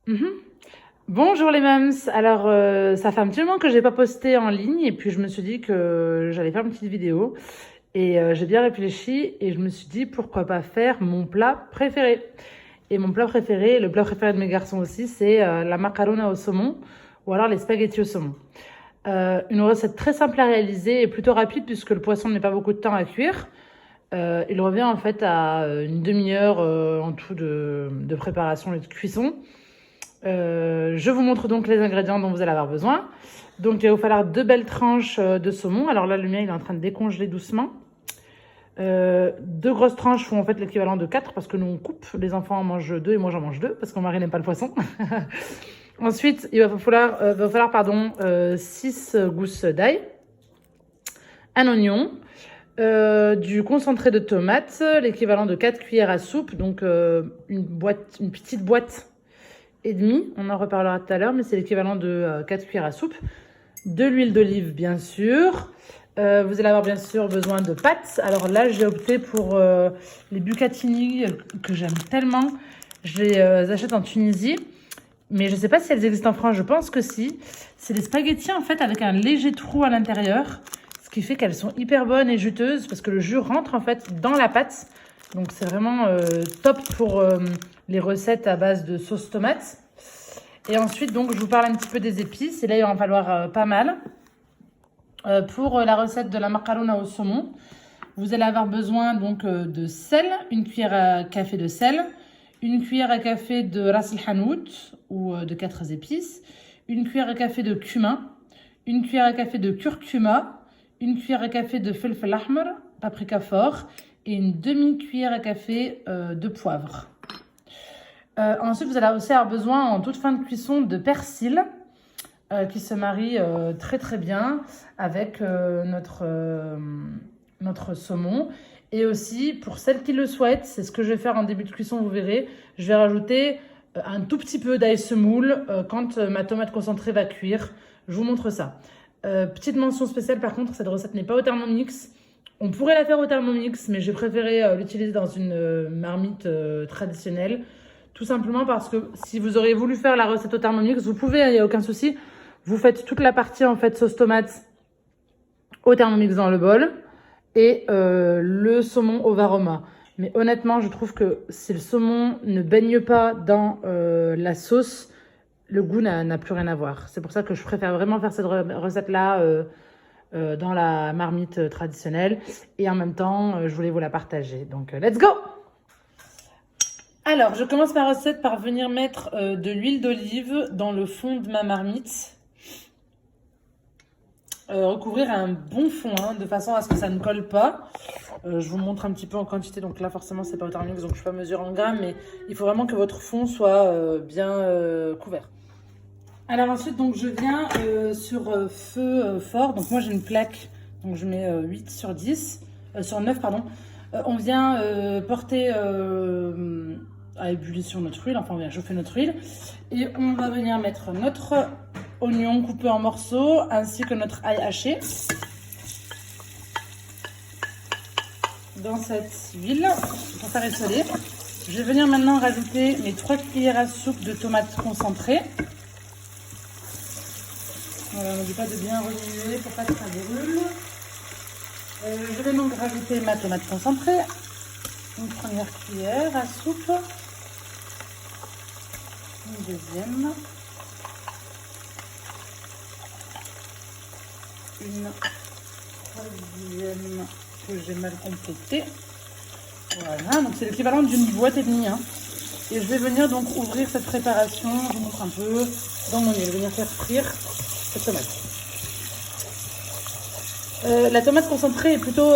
Mhm. Bonjour les mams. Alors, ça fait un petit moment que j'ai pas posté en ligne et puis je me suis dit que j'allais faire une petite vidéo et j'ai bien réfléchi et je me suis dit pourquoi pas faire mon plat préféré. Et mon plat préféré, le plat préféré de mes garçons aussi, c'est la macarona au saumon ou alors les spaghettis au saumon. Une recette très simple à réaliser et plutôt rapide puisque le poisson n'est pas beaucoup de temps à cuire. Il revient en fait à une demi-heure en tout de préparation et de cuisson. Je vous montre donc les ingrédients dont vous allez avoir besoin. Donc il va vous falloir 2 belles tranches de saumon. Alors là, le mien, il est en train de décongeler doucement. 2 grosses tranches font en fait l'équivalent de 4 parce que nous on coupe. Les enfants en mangent 2 et moi j'en mange 2 parce que mon mari n'aime pas le poisson. Ensuite, il va falloir 6 gousses d'ail, un oignon, du concentré de tomate, l'équivalent de 4 cuillères à soupe, donc une petite boîte et demi, on en reparlera tout à l'heure, mais c'est l'équivalent de 4 cuillères à soupe. De l'huile d'olive, bien sûr. Vous allez avoir bien sûr besoin de pâtes. Alors là, j'ai opté pour les bucatini que j'aime tellement. Je les achète en Tunisie, mais je ne sais pas si elles existent en France. Je pense que si. C'est des spaghettis en fait avec un léger trou à l'intérieur, ce qui fait qu'elles sont hyper bonnes et juteuses parce que le jus rentre en fait dans la pâte. Donc c'est vraiment top pour les recettes à base de sauce tomate. Et ensuite, donc, je vous parle un petit peu des épices. Et là, il va en falloir pas mal. Pour la recette de la macarona au saumon, vous allez avoir besoin donc de sel, une cuillère à café de sel, une cuillère à café de ras el hanout ou de 4 épices, une cuillère à café de cumin, une cuillère à café de curcuma, une cuillère à café de felfel ahmar, paprika fort, et une demi-cuillère à café de poivre. Ensuite, vous allez aussi avoir besoin en toute fin de cuisson de persil qui se marie très très bien avec notre saumon. Et aussi, pour celles qui le souhaitent, c'est ce que je vais faire en début de cuisson, vous verrez, je vais rajouter un tout petit peu d'ail semoule quand ma tomate concentrée va cuire. Je vous montre ça. Petite mention spéciale par contre, cette recette n'est pas au Thermomix. On pourrait la faire au Thermomix, mais j'ai préféré l'utiliser dans une marmite traditionnelle. Tout simplement parce que si vous auriez voulu faire la recette au Thermomix, vous pouvez, il n'y a aucun souci. Vous faites toute la partie en fait sauce tomate au Thermomix dans le bol et le saumon au varoma. Mais honnêtement, je trouve que si le saumon ne baigne pas dans la sauce, le goût n'a plus rien à voir. C'est pour ça que je préfère vraiment faire cette recette-là dans la marmite traditionnelle. Et en même temps, je voulais vous la partager. Donc, let's go! Alors, je commence ma recette par venir mettre de l'huile d'olive dans le fond de ma marmite. Recouvrir un bon fond, hein, de façon à ce que ça ne colle pas. Je vous montre un petit peu en quantité. Donc là, forcément, c'est pas au Thermomix, donc je ne peux pas mesurer en grammes. Mais il faut vraiment que votre fond soit bien couvert. Alors ensuite, donc, je viens sur feu fort. Donc moi, j'ai une plaque. Donc je mets 8 sur 10. Sur 9, pardon. On vient porter à ébullition notre huile, enfin on vient chauffer notre huile et on va venir mettre notre oignon coupé en morceaux ainsi que notre ail haché dans cette huile pour faire rissoler. Je vais venir maintenant rajouter mes 3 cuillères à soupe de tomates concentrées. Voilà, n'oublie pas de bien remuer pour pas que ça brûle. Je vais donc rajouter ma tomate concentrée, une première cuillère à soupe. Une deuxième, une troisième que j'ai mal complétée. Voilà, donc c'est l'équivalent d'une boîte et demie. Hein. Et je vais venir donc ouvrir cette préparation, je vous montre un peu dans mon huile. Je vais venir faire frire cette tomate. La tomate concentrée est plutôt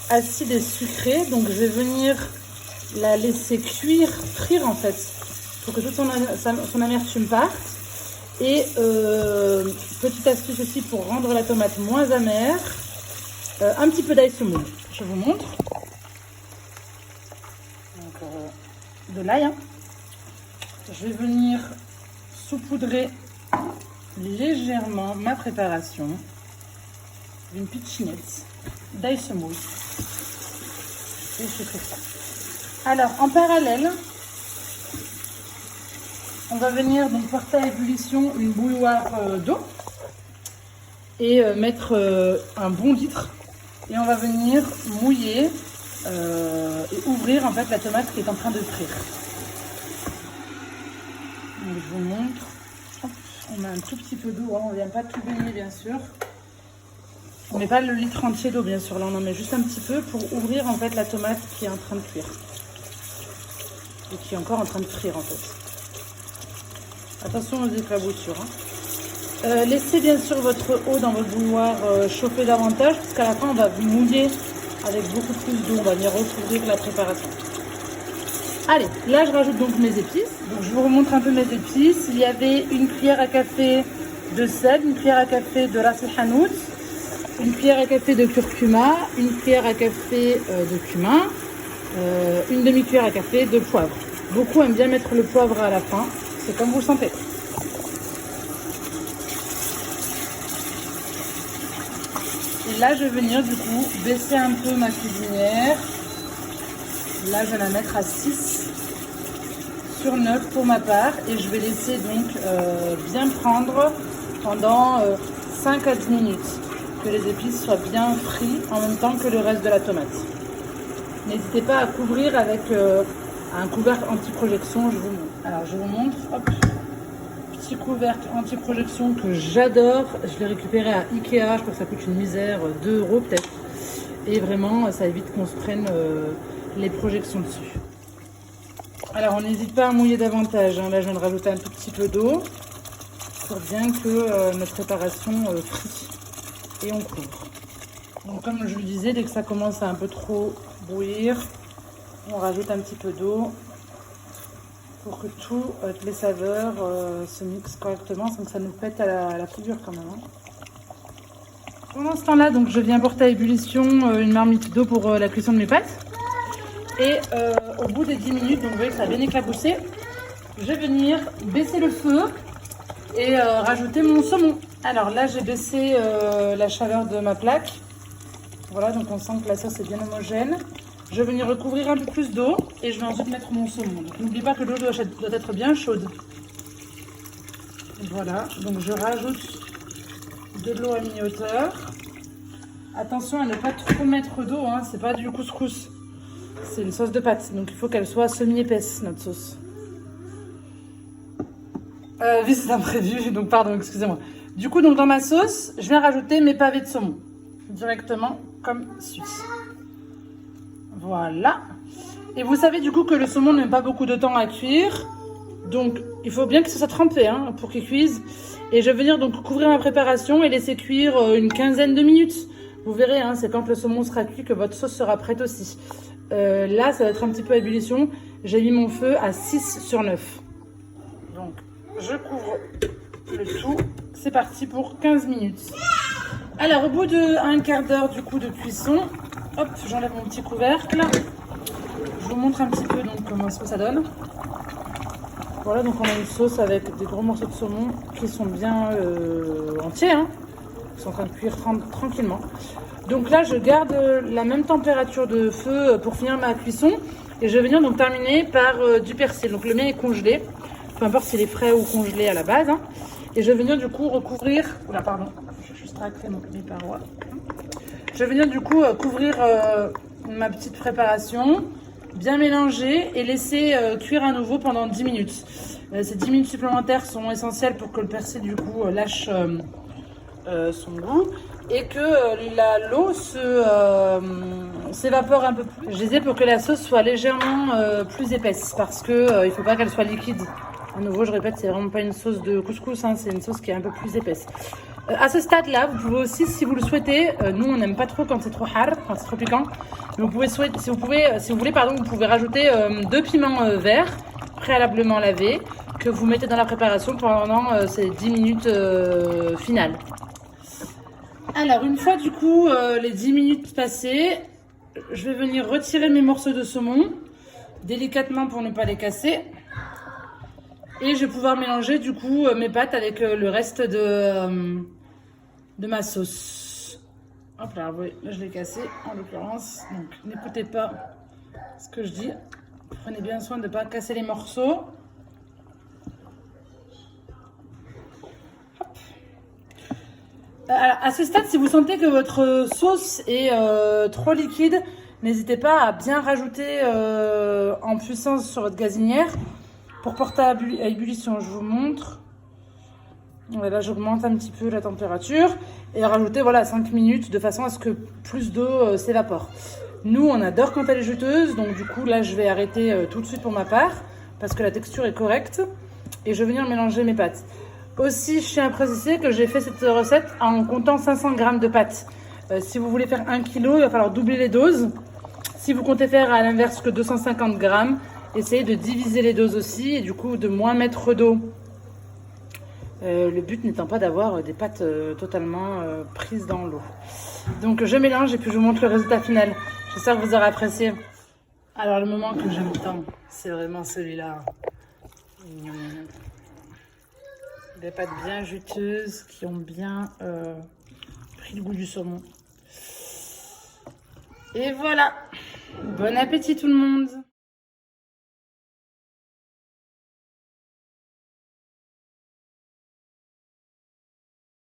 acide et sucrée, donc je vais venir la laisser frire en fait. Pour que toute son amertume parte. Et petite astuce aussi pour rendre la tomate moins amère, un petit peu d'ail semoule. Je vous montre. Donc, de l'ail. Hein. Je vais venir saupoudrer légèrement ma préparation d'une pitchinette d'ail semoule. Et je fais ça. Alors, en parallèle, On va venir donc porter à ébullition une bouilloire d'eau et mettre un bon litre. Et on va venir mouiller et ouvrir en fait la tomate qui est en train de frire. Donc, je vous montre. Hop, on met un tout petit peu d'eau, hein. On ne vient pas tout baigner bien sûr. On ne met pas le litre entier d'eau bien sûr, là on en met juste un petit peu pour ouvrir en fait la tomate qui est en train de cuire. Et qui est encore en train de frire en fait. Attention aux éclaboussures. Hein. Laissez bien sûr votre eau dans votre bouilloire chauffer davantage parce qu'à la fin on va mouiller avec beaucoup plus d'eau. On va venir recouvrir la préparation. Allez, là je rajoute donc mes épices. Donc je vous remontre un peu mes épices. Il y avait une cuillère à café de sel, une cuillère à café de ras el hanout, une cuillère à café de curcuma, une cuillère à café de cumin, une demi-cuillère à café de poivre. Beaucoup aiment bien mettre le poivre à la fin, c'est comme vous le sentez. Et là je vais venir du coup baisser un peu ma cuisinière. Là je vais la mettre à 6 sur 9 pour ma part et je vais laisser donc bien prendre pendant 5 à 10 minutes. Que les épices soient bien frites en même temps que le reste de la tomate. N'hésitez pas à couvrir avec un couvercle anti-projection, je vous montre. Alors je vous montre, hop, petit couvercle anti-projection que j'adore. Je l'ai récupéré à Ikea, je crois que ça coûte une misère, 2 € peut-être. Et vraiment, ça évite qu'on se prenne les projections dessus. Alors on n'hésite pas à mouiller davantage, hein. Là je viens de rajouter un tout petit peu d'eau pour bien que notre préparation frit. Et on couvre. Donc comme je vous disais, dès que ça commence à un peu trop bouillir, on rajoute un petit peu d'eau pour que toutes les saveurs se mixent correctement sans que ça nous pète à la figure quand même. Hein. Pendant ce temps-là, donc je viens porter à ébullition une marmite d'eau pour la cuisson de mes pâtes. Et au bout des 10 minutes, donc vous voyez que ça a bien éclaboussé, je vais venir baisser le feu et rajouter mon saumon. Alors là j'ai baissé la chaleur de ma plaque. Voilà, donc on sent que la sauce est bien homogène. Je vais venir recouvrir un peu plus d'eau et je vais ensuite mettre mon saumon. Donc n'oubliez pas que l'eau doit être bien chaude. Voilà, donc je rajoute de l'eau à mi-hauteur. Attention à ne pas trop mettre d'eau, hein, c'est pas du couscous. C'est une sauce de pâte, donc il faut qu'elle soit semi-épaisse notre sauce. Oui, c'est imprévu, donc pardon, excusez-moi. Du coup, donc dans ma sauce, je viens rajouter mes pavés de saumon. Directement comme suit. Voilà. Et vous savez du coup que le saumon n'aime pas beaucoup de temps à cuire. Donc, il faut bien que ça soit trempé hein, pour qu'il cuise. Et je vais venir donc couvrir ma préparation et laisser cuire une quinzaine de minutes. Vous verrez, hein, c'est quand le saumon sera cuit que votre sauce sera prête aussi. Là, ça va être un petit peu à ébullition. J'ai mis mon feu à 6 sur 9. Donc, je couvre le tout. C'est parti pour 15 minutes. Alors, au bout d'un quart d'heure du coup de cuisson, hop, j'enlève mon petit couvercle. Je vous montre un petit peu donc comment ce que ça donne. Voilà, donc on a une sauce avec des gros morceaux de saumon qui sont bien entiers, hein. Ils sont en train de cuire tranquillement. Donc là, je garde la même température de feu pour finir ma cuisson. Et je vais venir donc terminer par du persil. Donc le mien est congelé, peu importe s'il est frais ou congelé à la base. Hein. Et je vais venir du coup recouvrir... Oula, pardon, je vais juste racler mes parois. Je vais venir du coup couvrir ma petite préparation, bien mélanger et laisser cuire à nouveau pendant 10 minutes. Ces 10 minutes supplémentaires sont essentielles pour que le persil du coup lâche son goût et que l'eau s'évapore un peu plus. Je disais pour que la sauce soit légèrement plus épaisse parce que il ne faut pas qu'elle soit liquide. À nouveau, je répète, c'est vraiment pas une sauce de couscous, hein, c'est une sauce qui est un peu plus épaisse. À ce stade-là, vous pouvez aussi, si vous le souhaitez, nous on n'aime pas trop quand c'est trop har, quand c'est trop piquant. Mais vous pouvez si vous voulez, vous pouvez rajouter 2 piments verts préalablement lavés que vous mettez dans la préparation pendant ces 10 minutes finales. Alors, une fois du coup les 10 minutes passées, je vais venir retirer mes morceaux de saumon délicatement pour ne pas les casser. Et je vais pouvoir mélanger du coup mes pâtes avec le reste de ma sauce. Hop là, oui, là je l'ai cassé en l'occurrence. Donc n'écoutez pas ce que je dis. Prenez bien soin de ne pas casser les morceaux. À ce stade, si vous sentez que votre sauce est trop liquide, n'hésitez pas à bien rajouter en puissance sur votre gazinière pour porter à ébullition. Je vous montre. Là, j'augmente un petit peu la température et rajouter voilà, 5 minutes de façon à ce que plus d'eau s'évapore. Nous, on adore quand elle est juteuse, donc du coup, là, je vais arrêter tout de suite pour ma part parce que la texture est correcte et je vais venir mélanger mes pâtes. Aussi, je tiens à préciser que j'ai fait cette recette en comptant 500 g de pâtes. Si vous voulez faire 1 kg, il va falloir doubler les doses. Si vous comptez faire à l'inverse que 250 g, essayez de diviser les doses aussi et du coup de moins mettre d'eau. Le but n'étant pas d'avoir des pâtes totalement prises dans l'eau. Donc je mélange et puis je vous montre le résultat final. J'espère que vous aurez apprécié. Alors le moment que j'aime tant, c'est vraiment celui-là. Des pâtes bien juteuses qui ont bien pris le goût du saumon. Et voilà. Bon appétit tout le monde.